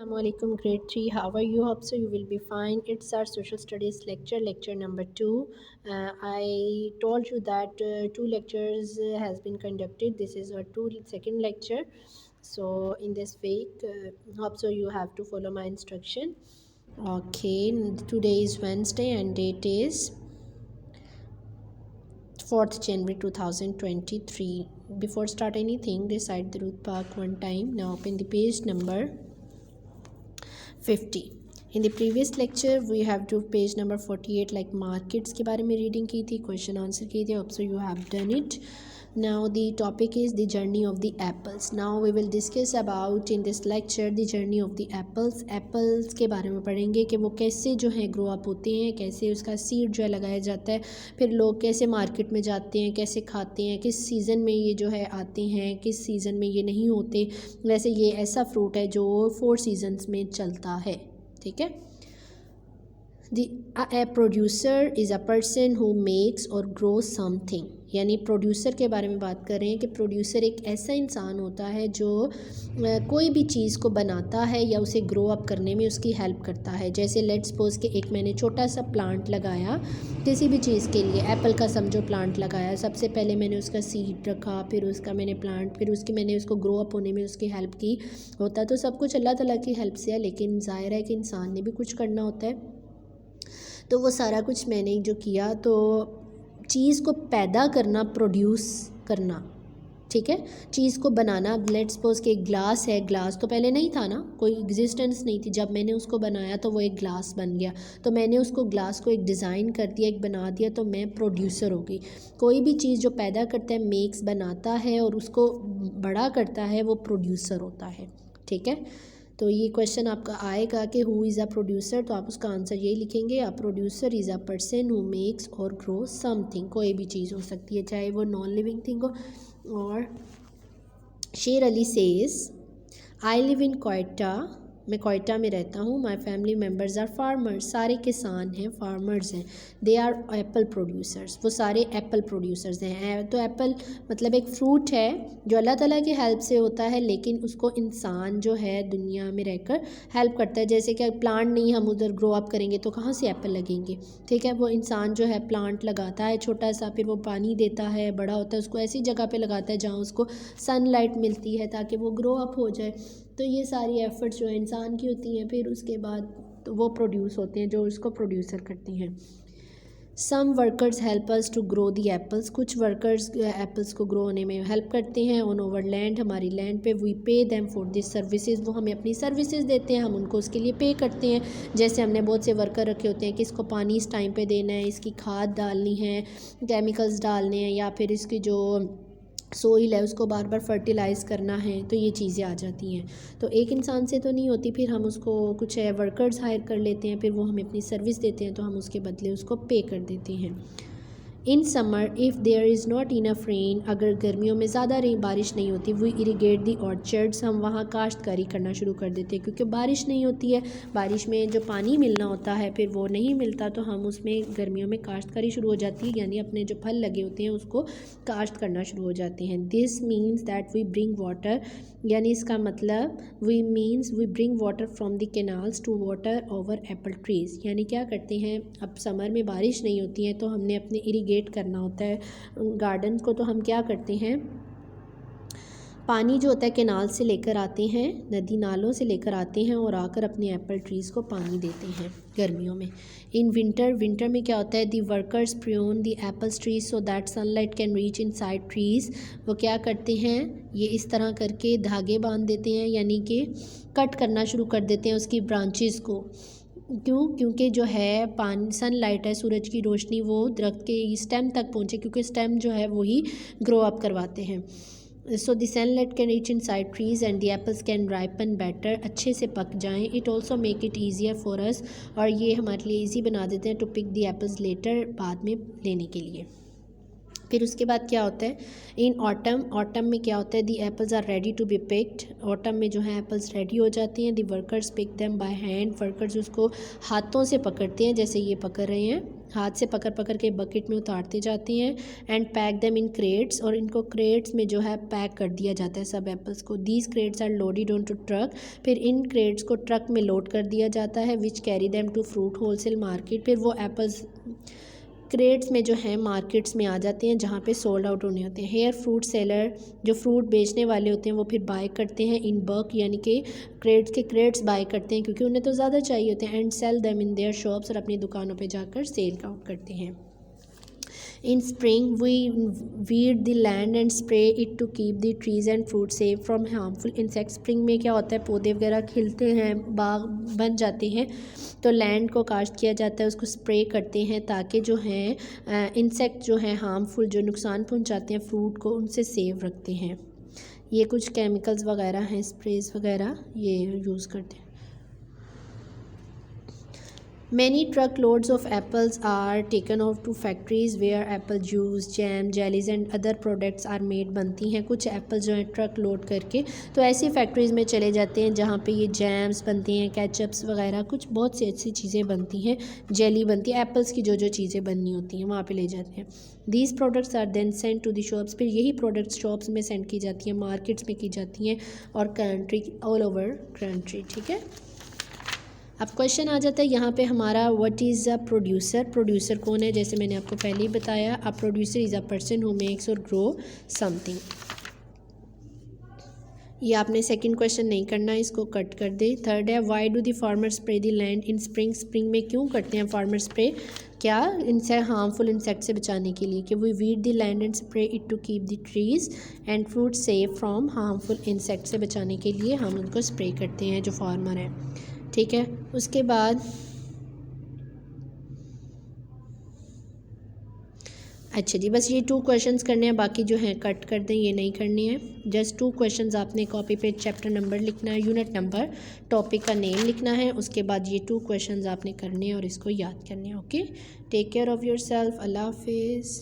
Assalamualaikum grade 3, how are you? Hope so you will be fine. It's our social studies lecture number 2. I told you that two lectures has been conducted. This is our second lecture. So in this week, hope so you have to follow my instruction. Okay, today is Wednesday and date is 4th January 2023. Before start anything, recite the Ruth Park one time. Now open the page number 50. In the previous lecture we have to page number 48 like markets के बारे में reading की थी, question answer किए थे. Hope so you have done it. Now the topic is the journey of the apples. Now we will discuss about in this lecture the journey of the apples. Apples के बारे में पढ़ेंगे कि वो कैसे जो है ग्रो अप होते हैं, कैसे उसका सीड जो है लगाया जाता है, फिर लोग कैसे मार्केट में जाते हैं, कैसे खाते हैं, किस सीज़न में ये जो है आते हैं, किस सीज़न में ये नहीं होते. वैसे ये ऐसा फ्रूट है जो 4 सीजन्स में चलता है. ठीक है. A producer is a person who makes or grows something. यानी प्रोड्यूसर के बारे में बात कर रहे हैं कि प्रोड्यूसर एक ऐसा इंसान होता है जो कोई भी चीज़ को बनाता है या उसे ग्रो अप करने में उसकी हेल्प करता है. जैसे लेट्स सपोज कि एक मैंने छोटा सा प्लांट लगाया किसी भी चीज़ के लिए, एप्पल का समझो प्लांट लगाया. सबसे पहले मैंने उसका सीड रखा, फिर उसका मैंने प्लांट, फिर मैंने उसको ग्रो अप होने में उसकी हेल्प की. होता तो सब कुछ अल्लाह ताला की हेल्प से है, लेकिन ज़ाहिर है कि इंसान ने भी कुछ करना होता है. तो वो सारा कुछ मैंने जो किया, तो चीज़ को पैदा करना, प्रोड्यूस करना. ठीक है. चीज़ को बनाना. लेट्स सपोज कि एक ग्लास है, ग्लास तो पहले नहीं था ना, कोई एग्जिस्टेंस नहीं थी. जब मैंने उसको बनाया तो वो एक ग्लास बन गया. तो मैंने उसको ग्लास को एक डिज़ाइन कर दिया, एक बना दिया, तो मैं प्रोड्यूसर हो गई. कोई भी चीज़ जो पैदा करता है, मेक्स बनाता है और उसको बड़ा करता है, वो प्रोड्यूसर होता है. ठीक है. तो ये क्वेश्चन आपका आएगा कि हु इज़ अ प्रोड्यूसर, तो आप उसका आंसर यही लिखेंगे. A producer is a person who makes और ग्रो समथिंग. कोई भी चीज़ हो सकती है, चाहे वो नॉन लिविंग थिंग हो. और Sher Ali says I live in Quetta. मैं कोयटा में रहता हूँ. My family members are farmers. सारे किसान हैं, फार्मर्स हैं. They are apple producers. वो सारे एप्पल प्रोड्यूसर्स हैं. तो एप्पल मतलब एक फ्रूट है जो अल्लाह ताला की हेल्प से होता है, लेकिन उसको इंसान जो है दुनिया में रहकर हेल्प करता है. जैसे कि प्लांट नहीं हम उधर ग्रो अप करेंगे तो कहाँ से एप्पल लगेंगे. ठीक है. वो इंसान जो है प्लांट लगाता है छोटा सा, फिर वो पानी देता है, बड़ा होता है, उसको ऐसी जगह पे लगाता है जहाँ उसको सनलाइट मिलती है ताकि वो ग्रो अप हो जाए. तो ये सारी एफ़र्ट्स जो है इंसान की होती हैं. फिर उसके बाद तो वो प्रोड्यूस होते हैं, जो उसको प्रोड्यूसर करते हैं. Some workers help us to grow the apples. कुछ वर्कर्स एप्पल्स को ग्रो होने में हेल्प करते हैं. ऑन ओवर लैंड, हमारी लैंड पे. We pay them for this services. वो हमें अपनी सर्विसेज देते हैं, हम उनको उसके लिए पे करते हैं. जैसे हमने बहुत से वर्कर रखे होते हैं कि इसको पानी इस टाइम पे देना है, इसकी खाद डालनी है, केमिकल्स डालने हैं, या फिर इसकी जो सोइल है उसको बार बार फर्टिलाइज़ करना है. तो ये चीज़ें आ जाती हैं. तो एक इंसान से तो नहीं होती, फिर हम उसको कुछ वर्कर्स हायर कर लेते हैं, फिर वो हमें अपनी सर्विस देते हैं, तो हम उसके बदले उसको पे कर देते हैं. In summer if there is not enough rain. अगर गर्मियों में ज़्यादा बारिश नहीं होती, वी इरीगेट दी ऑर्चर्ड्स. हम वहाँ काश्तकारी करना शुरू कर देते हैं, क्योंकि बारिश नहीं होती है. बारिश में जो पानी मिलना होता है फिर वो नहीं मिलता, तो हम उसमें गर्मियों में काश्तकारी शुरू हो जाती है, यानी अपने जो फल लगे होते हैं उसको काश्त करना शुरू हो जाते हैं. This means that we bring water. यानी इसका मतलब we bring water from the canals to water our apple trees. यानी क्या करते हैं, अब समर में बारिश नहीं होती है तो हमने अपने इरीगेट करना होता है गार्डन को. तो हम क्या करते हैं, पानी जो होता है कैनाल से लेकर आते हैं, नदी नालों से लेकर आते हैं और आकर अपने एप्पल ट्रीज़ को पानी देते हैं गर्मियों में. इन विंटर में क्या होता है, दी workers prune the apples trees so that sunlight can reach inside trees. वो क्या करते हैं, ये इस तरह करके धागे बांध देते हैं, यानी कि कट करना शुरू कर देते हैं उसकी ब्रांचेस को. क्योंकि जो है पानी सनलाइट है, सूरज की रोशनी, वो दरख्त के स्टेम तक पहुँचे, क्योंकि स्टेम जो है वही ग्रो अप करवाते हैं. So the sunlight can reach inside trees and the apples can ripen better. अच्छे से पक जाएँ. It also make it easier for us. और ये हमारे लिए ईजी बना देते हैं to pick the apples later, बाद में लेने के लिए. फिर उसके बाद क्या होता है, इन ऑटम में क्या होता है, the apples are ready to be picked. Autumn में जो है एप्पल्स रेडी हो जाती हैं. The workers pick them by hand. Workers उसको हाथों से पकड़ते हैं, जैसे ये पकड़ रहे हैं. हाथ से पकड़ पकड़ के बकेट में उतारते जाते हैं। And pack them in crates, और इनको क्रेट्स में जो है पैक कर दिया जाता है सब एप्पल्स को। These crates are loaded on to truck, फिर इन क्रेट्स को ट्रक में लोड कर दिया जाता है। Which carry them to fruit wholesale market, फिर वो एप्पल्स क्रेट्स में जो है मार्केट्स में आ जाते हैं जहाँ पे सोल्ड आउट होने होते हैं। हेयर फ्रूट सेलर, जो फ्रूट बेचने वाले होते हैं वो फिर बाय करते हैं इन बल्क, यानी कि क्रेट्स के क्रेट्स बाय करते हैं क्योंकि उन्हें तो ज़्यादा चाहिए होते हैं। And sell them in their shops, और अपनी दुकानों पे जाकर सेल आउट करते हैं। In spring, we weed the land and spray it to keep the trees and fruit safe from harmful insects. Spring में क्या होता है, पौधे वगैरह खिलते हैं, बाग बन जाते हैं, तो लैंड को काश्त किया जाता है, उसको स्प्रे करते हैं ताकि जो है इंसेक्ट जो है हार्मफुल, जो नुकसान पहुंचाते हैं फ्रूट को, उनसे सेव रखते हैं। ये कुछ केमिकल्स वगैरह हैं, स्प्रेज वगैरह ये यूज़ करते हैं। Many truckloads of apples are taken off to factories where apple juice, jam, jellies and other products are made। बनती हैं कुछ एप्पल जो है ट्रक लोड करके, तो ऐसी फैक्ट्रीज़ में चले जाते हैं जहाँ पे ये जैम्स बनती हैं, केचप्स वगैरह, कुछ बहुत सी अच्छी चीज़ें बनती हैं, जेली बनती है, एप्पल्स की जो जो चीज़ें बननी होती हैं वहाँ पे ले जाते हैं। These products are then send to the shops, फिर यही प्रोडक्ट्स शॉप्स में सेंड की जाती हैं, मार्केट्स में की जाती हैं, और कंट्री ऑल ओवर कंट्री। ठीक है, अब क्वेश्चन आ जाता है यहाँ पे हमारा, what is a producer. Producer कौन है, जैसे मैंने आपको पहले ही बताया, a producer is a person who makes और ग्रो समथिंग। ये आपने सेकंड क्वेश्चन नहीं करना, इसको कट कर दे। थर्ड है, why do the farmer spray the land in spring. Spring में क्यों करते हैं फार्मर स्प्रे, क्या इनसे हार्मफुल इंसेक्ट से बचाने के लिए, कि we weed the land and spray it to keep the trees and fruit safe from harmful insect से बचाने के लिए हम उनको स्प्रे करते हैं जो फार्मर है। ठीक है, उसके बाद अच्छा जी, बस ये 2 क्वेश्चंस करने हैं, बाकी जो हैं कट कर दें, ये नहीं करने हैं। जस्ट 2 क्वेश्चंस आपने कॉपी पे चैप्टर नंबर लिखना है, यूनिट नंबर, टॉपिक का नेम लिखना है, उसके बाद ये 2 क्वेश्चंस आपने करने हैं और इसको याद करने हैं। Okay, take care of yourself, अल्लाह हाफिज़।